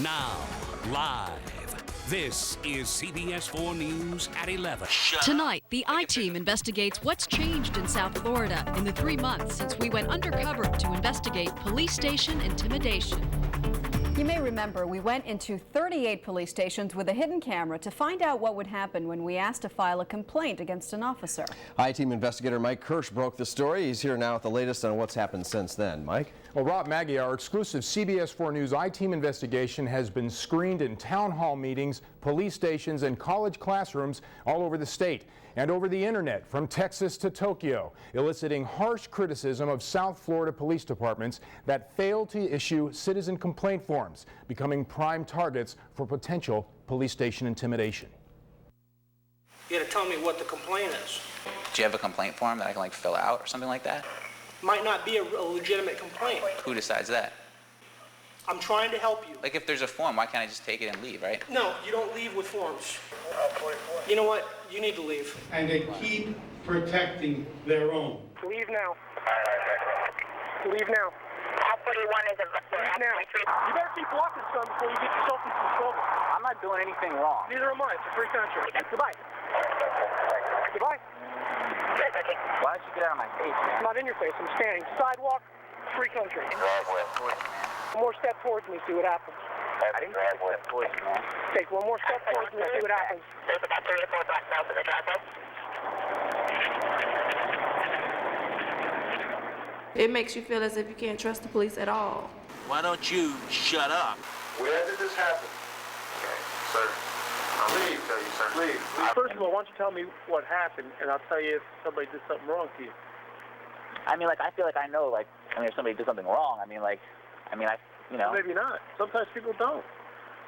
Now, live. This is CBS 4 News at 11. Tonight, the I-Team investigates what's changed in South Florida in the 3 months since we went undercover to investigate police station intimidation. You may remember we went into 38 police stations with a hidden camera to find out what would happen when we asked to file a complaint against an officer. I-Team investigator Mike Kirsch broke the story. He's here now with the latest on what's happened since then. Mike? Well, Rob Maggie, our exclusive CBS 4 News I-Team investigation has been screened in town hall meetings, police stations, and college classrooms all over the state and over the internet from Texas to Tokyo, eliciting harsh criticism of South Florida police departments that failed to issue citizen complaint forms, becoming prime targets for potential police station intimidation. You gotta tell me what the complaint is. Do you have a complaint form that I can fill out or something like that? Might not be a legitimate complaint. Who decides that? I'm trying to help you. If there's a form, why can't I just take it and leave, right? No, you don't leave with forms. You know what? You need to leave. And they keep protecting their own. Leave now. Leave now. Leave now. You better keep walking some before you get yourself into some trouble. I'm not doing anything wrong. Neither am I. It's a free country. Goodbye. Goodbye. Why don't you get out of my face, man? I'm not in your face. I'm standing. Sidewalk, free country. One more step towards me, see what happens. I didn't take a step towards you, man. Take one more step towards me, see what happens. There's about 3 or 4 blocks south of the driveway. It makes you feel as if you can't trust the police at all. Why don't you shut up? Where did this happen? Okay, sir. Please, sir. Please. First of all, why don't you tell me what happened, and I'll tell you if somebody did something wrong to you. I feel like I know, if somebody did something wrong, Maybe not. Sometimes people don't.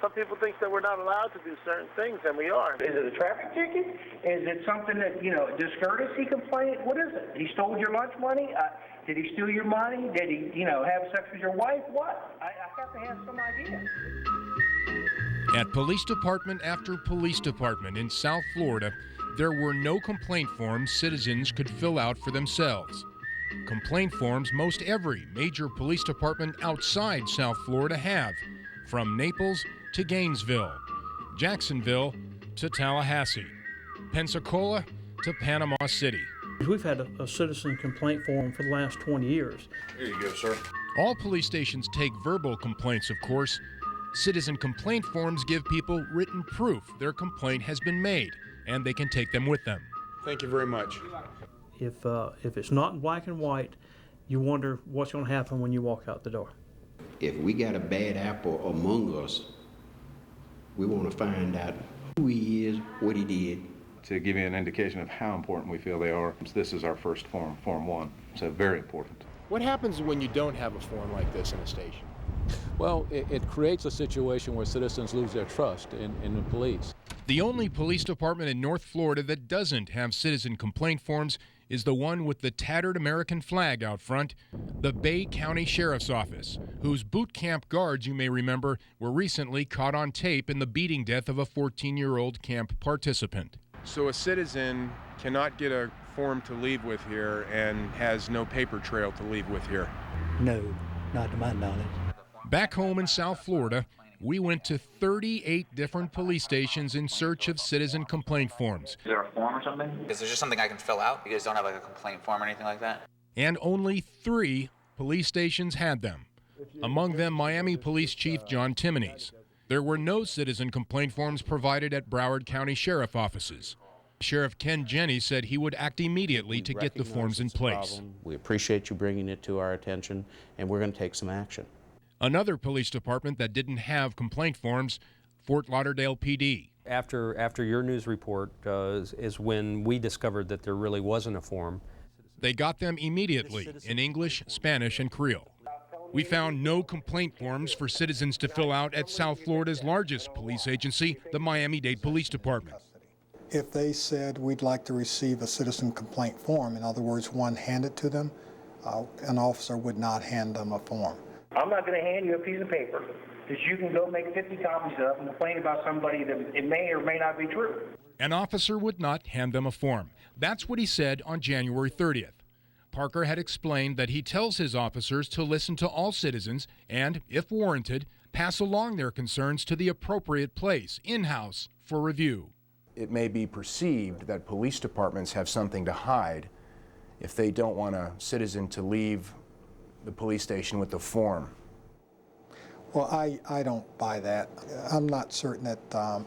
Some people think that we're not allowed to do certain things, and we are. Is it a traffic ticket? Is it something that, discourtesy complaint? What is it? He stole your lunch money? Did he steal your money? Did he, have sex with your wife? What? I have to have some idea. At police department after police department in South Florida, there were no complaint forms citizens could fill out for themselves. Complaint forms most every major police department outside South Florida have, from Naples to Gainesville, Jacksonville to Tallahassee, Pensacola to Panama City. We've had a citizen complaint form for the last 20 years. Here you go, sir. All police stations take verbal complaints, of course. Citizen complaint forms give people written proof their complaint has been made, and they can take them with them. Thank you very much. If it's not in black and white, you wonder what's going to happen when you walk out the door. If we got a bad apple among us, we want to find out who he is, what he did. To give you an indication of how important we feel they are, this is our first form, Form 1, so very important. What happens when you don't have a form like this in a station? Well, it creates a situation where citizens lose their trust in the police. The only police department in North Florida that doesn't have citizen complaint forms is the one with the tattered American flag out front, the Bay County Sheriff's Office, whose boot camp guards, you may remember, were recently caught on tape in the beating death of a 14-year-old camp participant. So a citizen cannot get a form to leave with here and has no paper trail to leave with here? No, not to my knowledge. Back home in South Florida, we went to 38 different police stations in search of citizen complaint forms. Is there a form or something? Is there just something I can fill out? You guys don't have a complaint form or anything like that? And only 3 police stations had them. Among them, Miami Police Chief John Timoney's. There were no citizen complaint forms provided at Broward County Sheriff offices. Sheriff Ken Jenney said he would act immediately to get the forms in place. We appreciate you bringing it to our attention, and we're going to take some action. Another police department that didn't have complaint forms, Fort Lauderdale PD. After your news report is when we discovered that there really wasn't a form. They got them immediately in English, Spanish, and Creole. We found no complaint forms for citizens to fill out at South Florida's largest police agency, the Miami-Dade Police Department. If they said we'd like to receive a citizen complaint form, in other words, one handed to them, an officer would not hand them a form. I'm not going to hand you a piece of paper that you can go make 50 copies of and complain about somebody that it may or may not be true. An officer would not hand them a form. That's what he said on January 30th. Parker had explained that he tells his officers to listen to all citizens and, if warranted, pass along their concerns to the appropriate place, in-house, for review. It may be perceived that police departments have something to hide if they don't want a citizen to leave the police station with the form. Well, I don't buy that. I'm not certain that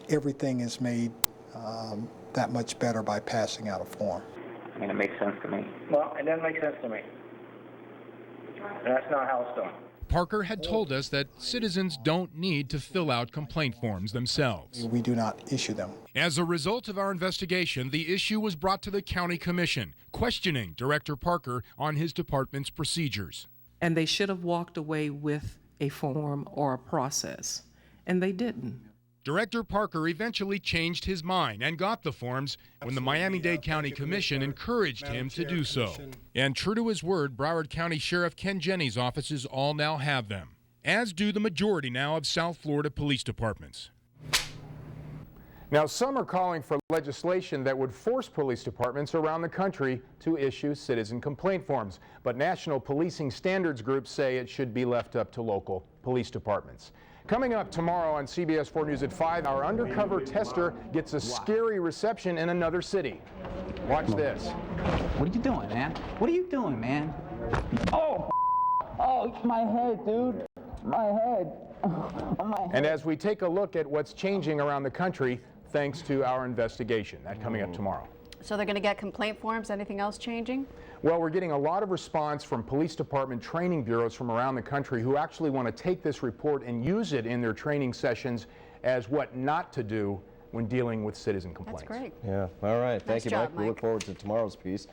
everything is made that much better by passing out a form. I mean, it makes sense to me. Well, it doesn't make sense to me. And that's not how it's done. Parker had told us that citizens don't need to fill out complaint forms themselves. We do not issue them. As a result of our investigation, the issue was brought to the county commission, questioning Director Parker on his department's procedures. And they should have walked away with a form or a process, and they didn't. Director Parker eventually changed his mind and got the forms when the Miami-Dade County Commission encouraged him to do so. And true to his word, Broward County Sheriff Ken Jennings' offices all now have them, as do the majority now of South Florida police departments. Now, some are calling for legislation that would force police departments around the country to issue citizen complaint forms. But national policing standards groups say it should be left up to local police departments. Coming up tomorrow on CBS 4 News at 5, our undercover tester gets a scary reception in another city. Watch this. What are you doing, man? What are you doing, man? Oh, my head, dude. My head. Oh, my head. And as we take a look at what's changing around the country, thanks to our investigation. That coming up tomorrow. So they're going to get complaint forms. Anything else changing? Well, we're getting a lot of response from police department training bureaus from around the country who actually want to take this report and use it in their training sessions as what not to do when dealing with citizen complaints. That's great. Yeah. All right. Thank you, job, Mike. We look forward to tomorrow's piece.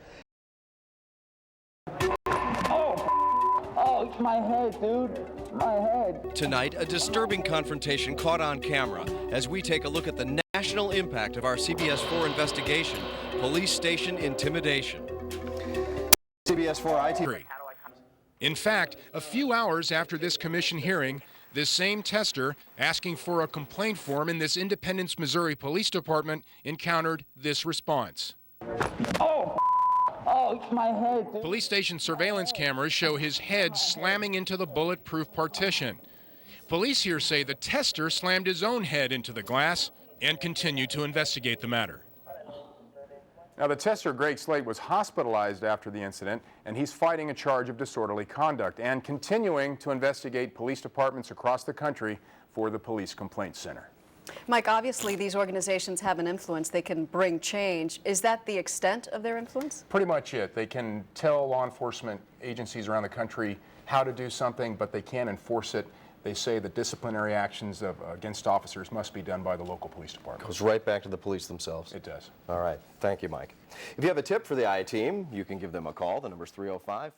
Oh, my head, dude. My head. Tonight, a disturbing confrontation caught on camera as we take a look at the national impact of our CBS 4 investigation, police station intimidation. CBS 4 IT. In fact, a few hours after this commission hearing, this same tester asking for a complaint form in this Independence, Missouri Police Department encountered this response. Oh, my head, dude. Police station surveillance cameras show his head slamming into the bulletproof partition. Police here say the tester slammed his own head into the glass and continue to investigate the matter. Now, the tester, Greg Slate, was hospitalized after the incident, and he's fighting a charge of disorderly conduct and continuing to investigate police departments across the country for the Police Complaint Center. Mike, obviously these organizations have an influence. They can bring change. Is that the extent of their influence? Pretty much it. They can tell law enforcement agencies around the country how to do something, but they can't enforce it. They say that disciplinary actions against officers must be done by the local police department. Goes right back to the police themselves. It does. All right. Thank you, Mike. If you have a tip for the I-Team, you can give them a call. The number's 305-471.